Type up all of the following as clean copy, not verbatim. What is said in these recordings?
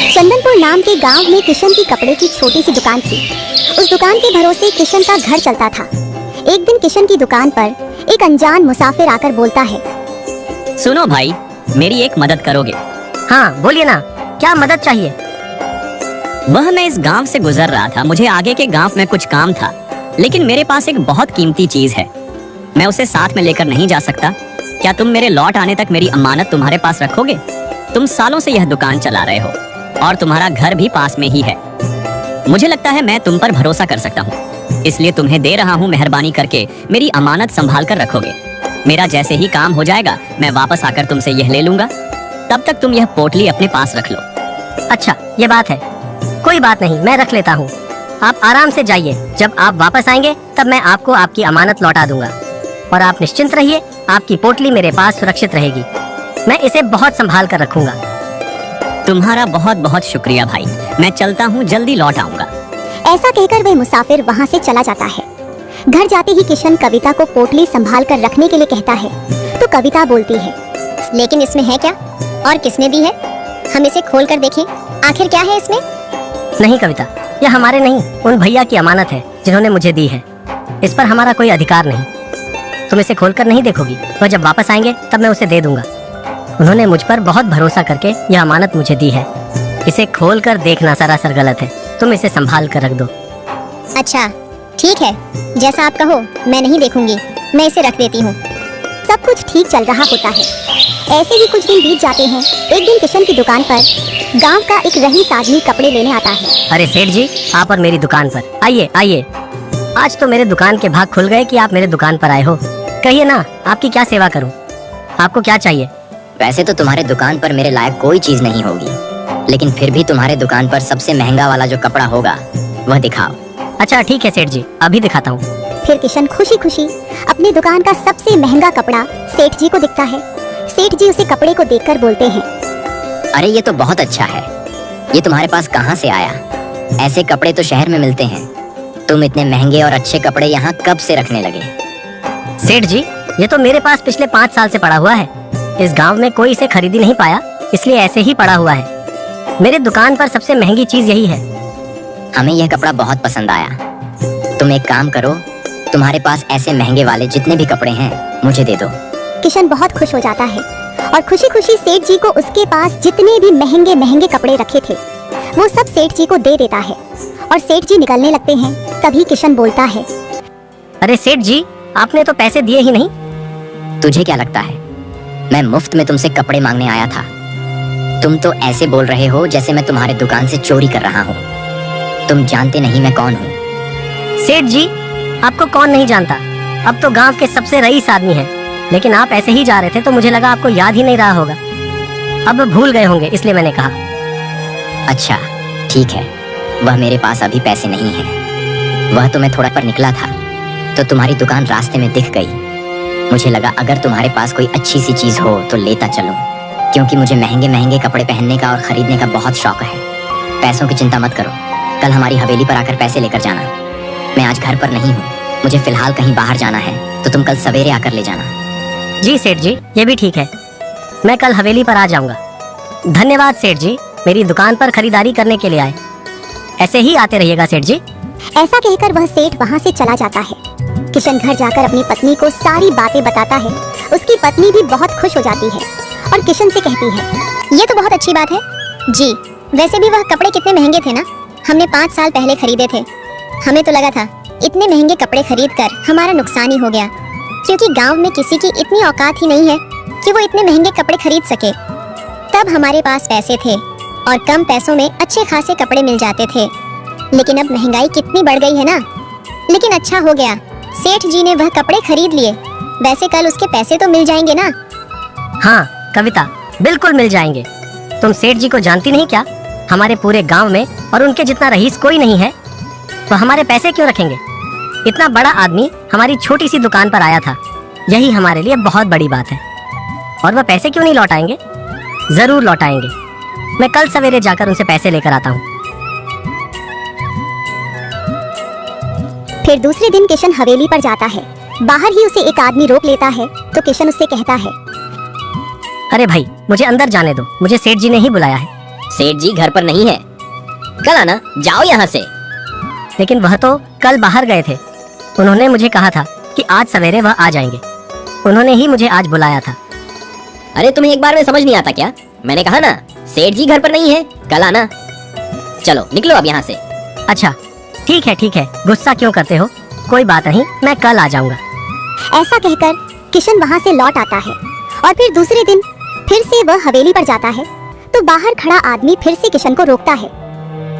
चंदनपुर नाम के गांव में किशन की कपड़े की छोटी सी दुकान थी। उस दुकान के भरोसे किशन का घर चलता था। एक दिन किशन की दुकान पर एक अनजान मुसाफिर आकर बोलता है, सुनो भाई, मेरी एक मदद करोगे? हाँ बोलिए ना, क्या मदद चाहिए? वह मैं इस गांव से गुजर रहा था, मुझे आगे के गांव में कुछ काम था, लेकिन मेरे पास एक बहुत कीमती चीज है। मैं उसे साथ में लेकर नहीं जा सकता। क्या तुम मेरे लौट आने तक मेरी अमानत तुम्हारे पास रखोगे? तुम सालों से यह दुकान चला रहे हो और तुम्हारा घर भी पास में ही है। मुझे लगता है मैं तुम पर भरोसा कर सकता हूँ, इसलिए तुम्हें दे रहा हूँ। मेहरबानी करके मेरी अमानत संभाल कर रखोगे। मेरा जैसे ही काम हो जाएगा मैं वापस आकर तुमसे यह ले लूंगा। तब तक तुम यह पोटली अपने पास रख लो। अच्छा ये बात है, कोई बात नहीं, मैं रख लेता हूँ। आप आराम से जाइए, जब आप वापस आएंगे तब मैं आपको आपकी अमानत लौटा दूंगा। और आप निश्चिंत रहिए, आपकी पोटली मेरे पास सुरक्षित रहेगी। मैं इसे बहुत संभाल कर रखूंगा। तुम्हारा बहुत बहुत शुक्रिया भाई, मैं चलता हूँ, जल्दी लौट आऊंगा। ऐसा कहकर वह मुसाफिर वहां से चला जाता है। घर जाते ही किशन कविता को पोटली संभाल कर रखने के लिए कहता है, तो कविता बोलती है, लेकिन इसमें है क्या और किसने दी है? हम इसे खोल कर देखें, आखिर क्या है इसमें? नहीं कविता, यह हमारे नहीं, उन भैया की अमानत है जिन्होंने मुझे दी है। इस पर हमारा कोई अधिकार नहीं। तुम इसे खोलकर नहीं देखोगी, वह जब वापस आएंगे तब मैं उसे दे दूंगा। उन्होंने मुझ पर बहुत भरोसा करके यह अमानत मुझे दी है। इसे खोलकर देखना सरासर गलत है। तुम इसे संभाल कर रख दो। अच्छा ठीक है, जैसा आप कहो, मैं नहीं देखूंगी, मैं इसे रख देती हूँ। सब कुछ ठीक चल रहा होता है। ऐसे ही कुछ दिन बीत जाते हैं। एक दिन किशन की दुकान पर गांव का एक रईस आदमी कपड़े लेने आता है। अरे सेठ जी, आप और मेरी दुकान पर आइए आइए। आज तो मेरे दुकान के भाग खुल गए कि आप मेरे दुकान पर आए हो। कहिए ना, आपकी क्या सेवा करूं? आपको क्या चाहिए? वैसे तो तुम्हारे दुकान पर मेरे लायक कोई चीज नहीं होगी, लेकिन फिर भी तुम्हारे दुकान पर सबसे महंगा वाला जो कपड़ा होगा वह दिखाओ। अच्छा ठीक है सेठ जी, अभी दिखाता हूँ। फिर किशन खुशी खुशी अपनी दुकान का सबसे महंगा कपड़ा सेठ जी को दिखता है। सेठ जी उसे कपड़े को देखकर बोलते हैं, अरे ये तो बहुत अच्छा है, ये तुम्हारे पास कहाँ से आया? ऐसे कपड़े तो शहर में मिलते हैं। तुम इतने महंगे और अच्छे कपड़े यहाँ कब से रखने लगे? सेठ जी, ये तो मेरे पास पिछले 5 साल से पड़ा हुआ है। इस गांव में कोई इसे खरीद ही नहीं पाया, इसलिए ऐसे ही पड़ा हुआ है। मेरे दुकान पर सबसे महंगी चीज यही है। हमें यह कपड़ा बहुत पसंद आया। तुम एक काम करो, तुम्हारे पास ऐसे महंगे वाले जितने भी कपड़े हैं मुझे दे दो। किशन बहुत खुश हो जाता है और खुशी खुशी सेठ जी को उसके पास जितने भी महंगे महंगे कपड़े रखे थे वो सब सेठ जी को दे देता है और सेठ जी निकलने लगते हैं। तभी किशन बोलता है, अरे सेठ जी, आपने तो पैसे दिए ही नहीं। तुझे क्या लगता है मैं मुफ्त में तुमसे कपड़े मांगने आया था? तुम तो ऐसे बोल रहे हो जैसे मैं तुम्हारे दुकान से चोरी कर रहा हूँ। तुम जानते नहीं मैं कौन हूँ। सेठ जी, आपको कौन नहीं जानता, अब तो गांव के सबसे रईस आदमी हैं। लेकिन आप ऐसे ही जा रहे थे तो मुझे लगा आपको याद ही नहीं रहा होगा। अब भूल गए होंगे, इसलिए मैंने कहा। अच्छा ठीक है, वह मेरे पास अभी पैसे नहीं है। वह तो मैं थोड़ा पर निकला था तो तुम्हारी दुकान रास्ते में दिख गई। मुझे लगा अगर तुम्हारे पास कोई अच्छी सी चीज हो तो लेता चलूं, क्योंकि मुझे महंगे महंगे कपड़े पहनने का और खरीदने का बहुत शौक है। पैसों की चिंता मत करो, कल हमारी हवेली पर आकर पैसे लेकर जाना। मैं आज घर पर नहीं हूँ, मुझे फिलहाल कहीं बाहर जाना है, तो तुम कल सवेरे आकर ले जाना। जी सेठ जी, ये भी ठीक है, मैं कल हवेली पर आ जाऊंगा। धन्यवाद सेठ जी, मेरी दुकान पर खरीदारी करने के लिए आए। ऐसे ही आते रहिएगा सेठ जी। ऐसा कहकर वह सेठ वहाँ से चला जाता है। किशन घर जाकर अपनी पत्नी को सारी बातें बताता है। उसकी पत्नी भी बहुत खुश हो जाती है और किशन से कहती है, ये तो बहुत अच्छी बात है जी। वैसे भी वह कपड़े कितने महंगे थे ना, हमने 5 साल पहले खरीदे थे। हमें तो लगा था इतने महंगे कपड़े खरीद कर हमारा नुकसान ही हो गया, क्योंकि गांव में किसी की इतनी औकात ही नहीं है कि वो इतने महंगे कपड़े खरीद सके। तब हमारे पास पैसे थे और कम पैसों में अच्छे खासे कपड़े मिल जाते थे, लेकिन अब महंगाई कितनी बढ़ गई है ना। लेकिन अच्छा हो गया सेठ जी ने वह कपड़े खरीद लिए। वैसे कल उसके पैसे तो मिल जाएंगे ना? हाँ कविता, बिल्कुल मिल जाएंगे। तुम सेठ जी को जानती नहीं क्या? हमारे पूरे गांव में और उनके जितना रईस कोई नहीं है, तो हमारे पैसे क्यों रखेंगे? इतना बड़ा आदमी हमारी छोटी सी दुकान पर आया था, यही हमारे लिए बहुत बड़ी बात है। और वह पैसे क्यों नहीं लौटाएंगे? जरूर लौटाएंगे। मैं कल सवेरे जाकर उनसे पैसे लेकर आता हूँ। फिर दूसरे दिन किशन हवेली पर जाता है। बाहर ही उसे एक आदमी रोक लेता है तो किशन उससे कहता है, अरे भाई, मुझे अंदर जाने दो, मुझे सेठ जी ने ही बुलाया है। सेठ जी घर पर नहीं है, कल आना, जाओ यहाँ से। लेकिन वह तो कल बाहर गए थे। उन्होंने मुझे कहा था कि आज सवेरे वह आ जाएंगे। उन्होंने ही मुझे आज बुलाया था। अरे तुम्हें एक बार में समझ नहीं आता क्या? मैंने कहा ना, सेठ जी घर पर नहीं है, कल आना। चलो निकलो अब यहाँ से। अच्छा ठीक है, गुस्सा क्यों करते हो? कोई बात नहीं, मैं कल आ जाऊंगा। ऐसा कहकर किशन वहाँ से लौट आता है और फिर दूसरे दिन फिर से वह हवेली पर जाता है तो बाहर खड़ा आदमी फिर से किशन को रोकता है।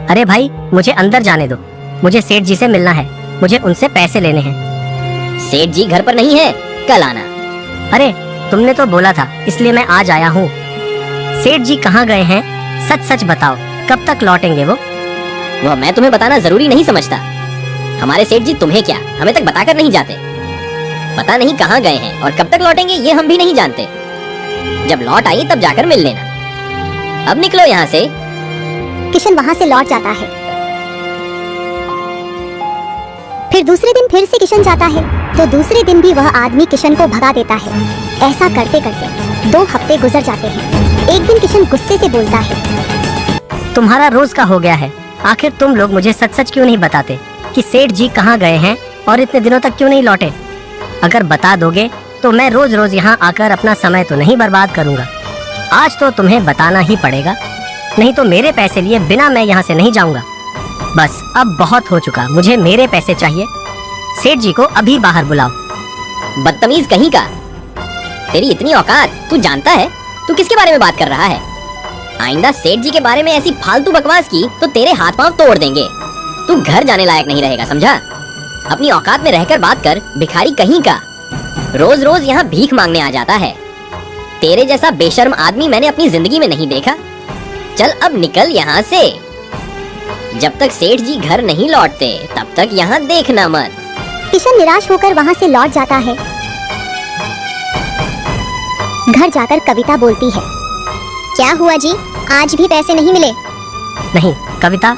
अरे भाई, मुझे अंदर जाने दो। मुझे सेठ जी से मिलना है। मुझे उनसे पैसे लेने हैं। सेठ जी घर पर नहीं है, कल आना। अरे तुमने तो बोला था, इसलिए मैं आज आया हूँ। सेठ जी कहाँ गए हैं? सच सच बताओ, कब तक लौटेंगे वो? वह मैं तुम्हें बताना जरूरी नहीं समझता। हमारे सेठ जी तुम्हें क्या, हमें तक बताकर नहीं जाते। पता नहीं कहाँ गए हैं और कब तक लौटेंगे ये हम भी नहीं जानते। जब लौट आई तब जाकर मिल लेना। अब निकलो यहाँ से। किशन वहाँ से लौट जाता है। फिर दूसरे दिन फिर से किशन जाता है तो दूसरे दिन भी वह आदमी किशन को भगा देता है। ऐसा करते करते 2 हफ्ते गुजर जाते हैं। एक दिन किशन गुस्से से बोलता है, तुम्हारा रोज का हो गया है। आखिर तुम लोग मुझे सच सच क्यों नहीं बताते कि सेठ जी कहाँ गए हैं और इतने दिनों तक क्यों नहीं लौटे? अगर बता दोगे तो मैं रोज रोज यहाँ आकर अपना समय तो नहीं बर्बाद करूँगा। आज तो तुम्हें बताना ही पड़ेगा, नहीं तो मेरे पैसे लिए बिना मैं यहाँ से नहीं जाऊँगा। बस अब बहुत हो चुका, मुझे मेरे पैसे चाहिए। सेठ जी को अभी बाहर बुलाओ। बदतमीज कहीं का, तेरी इतनी औकात, तू जानता है तू किसके बारे में बात कर रहा है? आइंदा सेठ जी के बारे में ऐसी फालतू बकवास की तो तेरे हाथ पांव तोड़ देंगे। तू घर जाने लायक नहीं रहेगा, समझा? अपनी औकात में रहकर बात कर, भिखारी कहीं का। रोज रोज यहाँ भीख मांगने आ जाता है। तेरे जैसा बेशर्म आदमी मैंने अपनी जिंदगी में नहीं देखा। चल अब निकल यहाँ से। जब तक सेठ जी घर नहीं लौटते तब तक यहाँ देखना मत। किशन निराश होकर वहाँ से लौट जाता है। घर जाकर कविता बोलती है, क्या हुआ जी, आज भी पैसे नहीं मिले? नहीं कविता,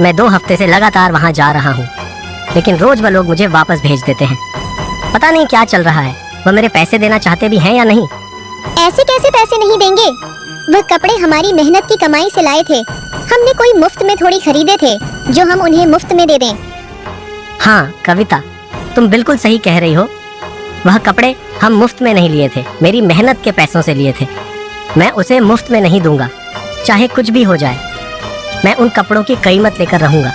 मैं 2 हफ्ते से लगातार वहाँ जा रहा हूँ, लेकिन रोज वह लोग मुझे वापस भेज देते हैं। पता नहीं क्या चल रहा है। वह मेरे पैसे देना चाहते भी हैं या नहीं। ऐसे कैसे पैसे नहीं देंगे? वह कपड़े हमारी मेहनत की कमाई से लाए थे। हमने कोई मुफ्त में थोड़ी खरीदे थे जो हम उन्हें मुफ्त में दे दें। हाँ कविता, तुम बिल्कुल सही कह रही हो। वह कपड़े हम मुफ्त में नहीं लिए थे, मेरी मेहनत के पैसों से लिए थे। मैं उसे मुफ्त में नहीं दूंगा, चाहे कुछ भी हो जाए। मैं उन कपड़ों की कीमत लेकर रहूंगा।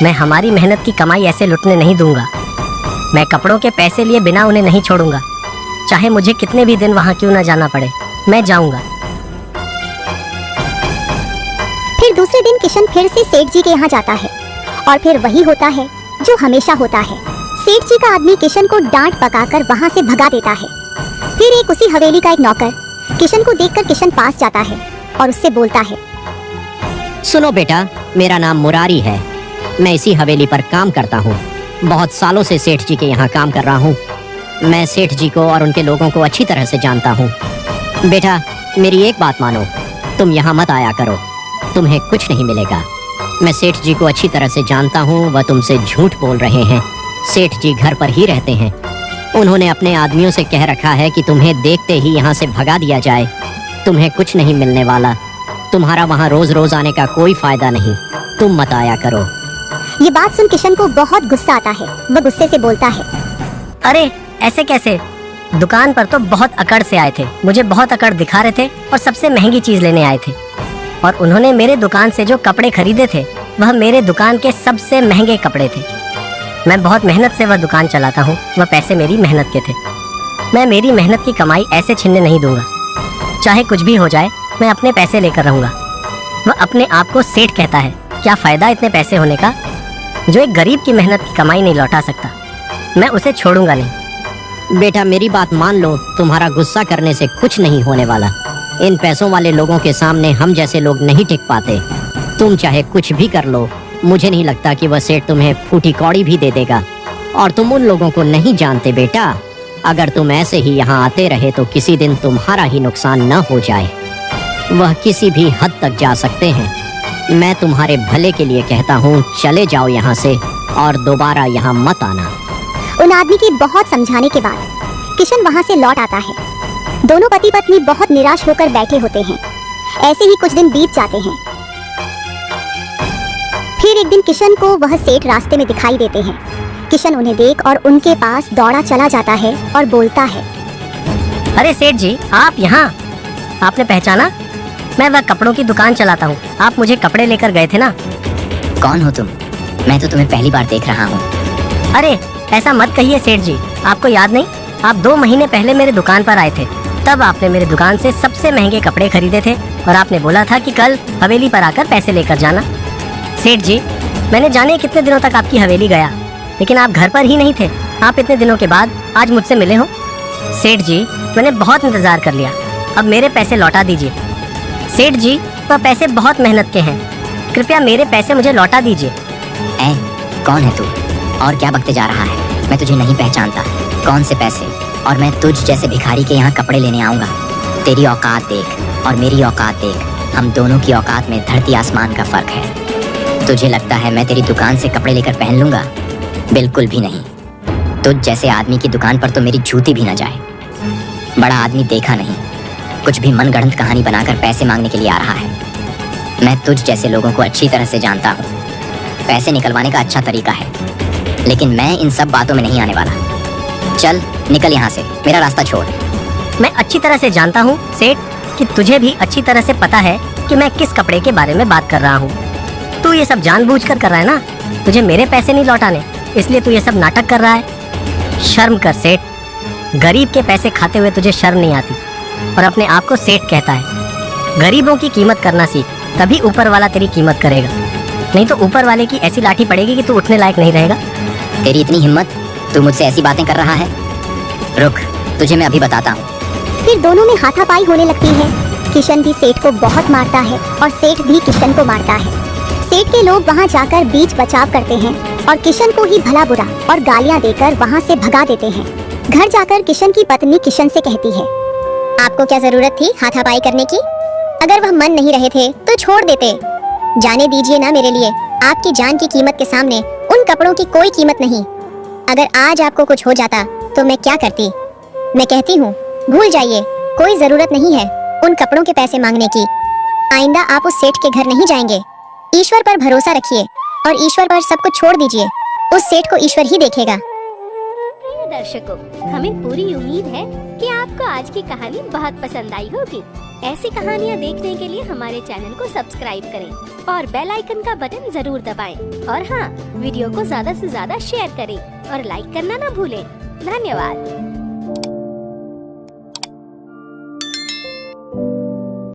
मैं हमारी मेहनत की कमाई ऐसे लुटने नहीं दूंगा। मैं कपड़ों के पैसे लिए बिना उन्हें नहीं छोड़ूंगा, चाहे मुझे कितने भी दिन वहाँ क्यों ना जाना पड़े, मैं जाऊंगा। फिर दूसरे दिन किशन फिर से सेठ जी के यहाँ जाता है और फिर वही होता है जो हमेशा होता है। सेठ जी का आदमी किशन को डांट पकाकर वहाँ से भगा देता है। फिर एक उसी हवेली का एक नौकर किशन को देखकर किशन पास जाता है और उससे बोलता है, सुनो बेटा, मेरा नाम मुरारी है। मैं इसी हवेली पर काम करता हूँ। बहुत सालों से सेठ जी के यहाँ काम कर रहा हूँ। मैं सेठ जी को और उनके लोगों को अच्छी तरह से जानता हूँ। बेटा मेरी एक बात मानो, तुम यहाँ मत आया करो, तुम्हें कुछ नहीं मिलेगा। मैं सेठ जी को अच्छी तरह से जानता हूँ, वह तुमसे झूठ बोल रहे हैं। सेठ जी घर पर ही रहते हैं। उन्होंने अपने आदमियों से कह रखा है कि तुम्हें देखते ही यहाँ से भगा दिया जाए। तुम्हें कुछ नहीं मिलने वाला। तुम्हारा वहाँ रोज रोज आने का कोई फायदा नहीं। तुम मत आया करो। ये बात सुन किशन को बहुत गुस्सा आता है। वह गुस्से से बोलता है, अरे ऐसे कैसे? दुकान पर तो बहुत अकड़ से आए थे, मुझे बहुत अकड़ दिखा रहे थे और सबसे महंगी चीज लेने आए थे। और उन्होंने मेरे दुकान से जो कपड़े खरीदे थे वह मेरे दुकान के सबसे महंगे कपड़े थे। मैं बहुत मेहनत से वह दुकान चलाता हूँ, वह पैसे मेरी मेहनत के थे। मैं मेरी मेहनत की कमाई ऐसे छीनने नहीं दूंगा। चाहे कुछ भी हो जाए, मैं अपने पैसे लेकर रहूंगा। वह अपने आप को सेठ कहता है, क्या फायदा इतने पैसे होने का जो एक गरीब की मेहनत की कमाई नहीं लौटा सकता। मैं उसे छोड़ूंगा नहीं। बेटा मेरी बात मान लो, तुम्हारा गुस्सा करने से कुछ नहीं होने वाला। इन पैसों वाले लोगों के सामने हम जैसे लोग नहीं टिक पाते। तुम चाहे कुछ भी कर लो, मुझे नहीं लगता कि वह सेठ तुम्हें फूटी कौड़ी भी दे देगा। और तुम उन लोगों को नहीं जानते बेटा। अगर तुम ऐसे ही यहाँ आते रहे तो किसी दिन तुम्हारा ही नुकसान न हो जाए। वह किसी भी हद तक जा सकते हैं। मैं तुम्हारे भले के लिए कहता हूँ, चले जाओ यहाँ से और दोबारा यहाँ मत आना। उन आदमी की बहुत समझाने के बाद किशन वहाँ से लौट आता है। दोनों पति पत्नी बहुत निराश होकर बैठे होते हैं। ऐसे ही कुछ दिन बीत जाते हैं। फिर एक दिन किशन को वह सेठ रास्ते में दिखाई देते हैं। किशन उन्हें देख और उनके पास दौड़ा चला जाता है और बोलता है, अरे सेठ जी, आप यहाँ? आपने पहचाना? मैं वह कपड़ों की दुकान चलाता हूँ। आप मुझे कपड़े लेकर गए थे ना? कौन हो तुम? मैं तो तुम्हें पहली बार देख रहा हूँ। अरे ऐसा मत कहिए सेठ जी, आपको याद नहीं? आप 2 महीने पहले मेरे दुकान पर आए थे। तब आपने मेरे दुकान से सबसे महंगे कपड़े खरीदे थे और आपने बोला था कि कल हवेली पर आकर पैसे लेकर जाना। सेठ जी, मैंने जाने कितने दिनों तक आपकी हवेली गया, लेकिन आप घर पर ही नहीं थे। आप इतने दिनों के बाद आज मुझसे मिले हो। सेठ जी, मैंने बहुत इंतजार कर लिया, अब मेरे पैसे लौटा दीजिए। सेठ जी, वह पैसे बहुत मेहनत के हैं, कृपया मेरे पैसे मुझे लौटा दीजिए। ऐ, कौन है तू और क्या बकते जा रहा है? मैं तुझे नहीं पहचानता। कौन से पैसे? और मैं तुझ जैसे भिखारी के यहाँ कपड़े लेने आऊँगा? तेरी औकात देख और मेरी औकात देख, हम दोनों की औकात में धरती आसमान का फर्क है। तुझे लगता है मैं तेरी दुकान से कपड़े लेकर पहन लूंगा? बिल्कुल भी नहीं। तुझ जैसे आदमी की दुकान पर तो मेरी जूती भी न जाए। बड़ा आदमी देखा नहीं, कुछ भी मनगढ़ंत कहानी बनाकर पैसे मांगने के लिए आ रहा है। मैं तुझ जैसे लोगों को अच्छी तरह से जानता हूँ। पैसे निकलवाने का अच्छा तरीका है, लेकिन मैं इन सब बातों में नहीं आने वाला। चल निकल यहाँ से, मेरा रास्ता छोड़। मैं अच्छी तरह से जानता हूँ सेठ कि तुझे भी अच्छी तरह से पता है कि मैं किस कपड़े के बारे में बात कर रहा हूँ। तू ये सब जानबूझकर कर रहा है ना? तुझे मेरे पैसे नहीं लौटाने, इसलिए तू ये सब नाटक कर रहा है। शर्म कर सेठ, गरीब के पैसे खाते हुए तुझे शर्म नहीं आती और अपने आप को सेठ कहता है। गरीबों की कीमत करना सीख, तभी ऊपर वाला तेरी कीमत करेगा, नहीं तो ऊपर वाले की ऐसी लाठी पड़ेगी कि तू उठने लायक नहीं रहेगा। तेरी इतनी हिम्मत, तू मुझसे ऐसी बातें कर रहा है? रुक, तुझे मैं अभी बताता हूँ। फिर दोनों में हाथापाई होने लगती है। किशन भी सेठ को बहुत मारता है और सेठ भी किशन को मारता है। सेठ के लोग वहाँ जाकर बीच बचाव करते हैं और किशन को ही भला बुरा और गालियाँ देकर वहाँ से भगा देते हैं। घर जाकर किशन की पत्नी किशन से कहती है, आपको क्या जरूरत थी हाथापाई करने की? अगर वह मन नहीं रहे थे तो छोड़ देते। जाने दीजिए ना, मेरे लिए आपकी जान की कीमत के सामने उन कपड़ों की कोई कीमत नहीं। अगर आज आपको कुछ हो जाता तो मैं क्या करती? मैं कहती हूँ भूल जाइए, कोई जरूरत नहीं है उन कपड़ों के पैसे मांगने की। आइंदा आप उस सेठ के घर नहीं जाएंगे। ईश्वर पर भरोसा रखिए और ईश्वर पर सब कुछ छोड़ दीजिए। उस सेठ को ईश्वर ही देखेगा। प्रिय दर्शकों, हमें पूरी उम्मीद है कि आपको आज की कहानी बहुत पसंद आई होगी। ऐसी कहानियाँ देखने के लिए हमारे चैनल को सब्सक्राइब करें और बेल आइकन का बटन जरूर दबाएं। और हाँ, वीडियो को ज्यादा से ज्यादा शेयर करें और लाइक करना ना भूलें। धन्यवाद।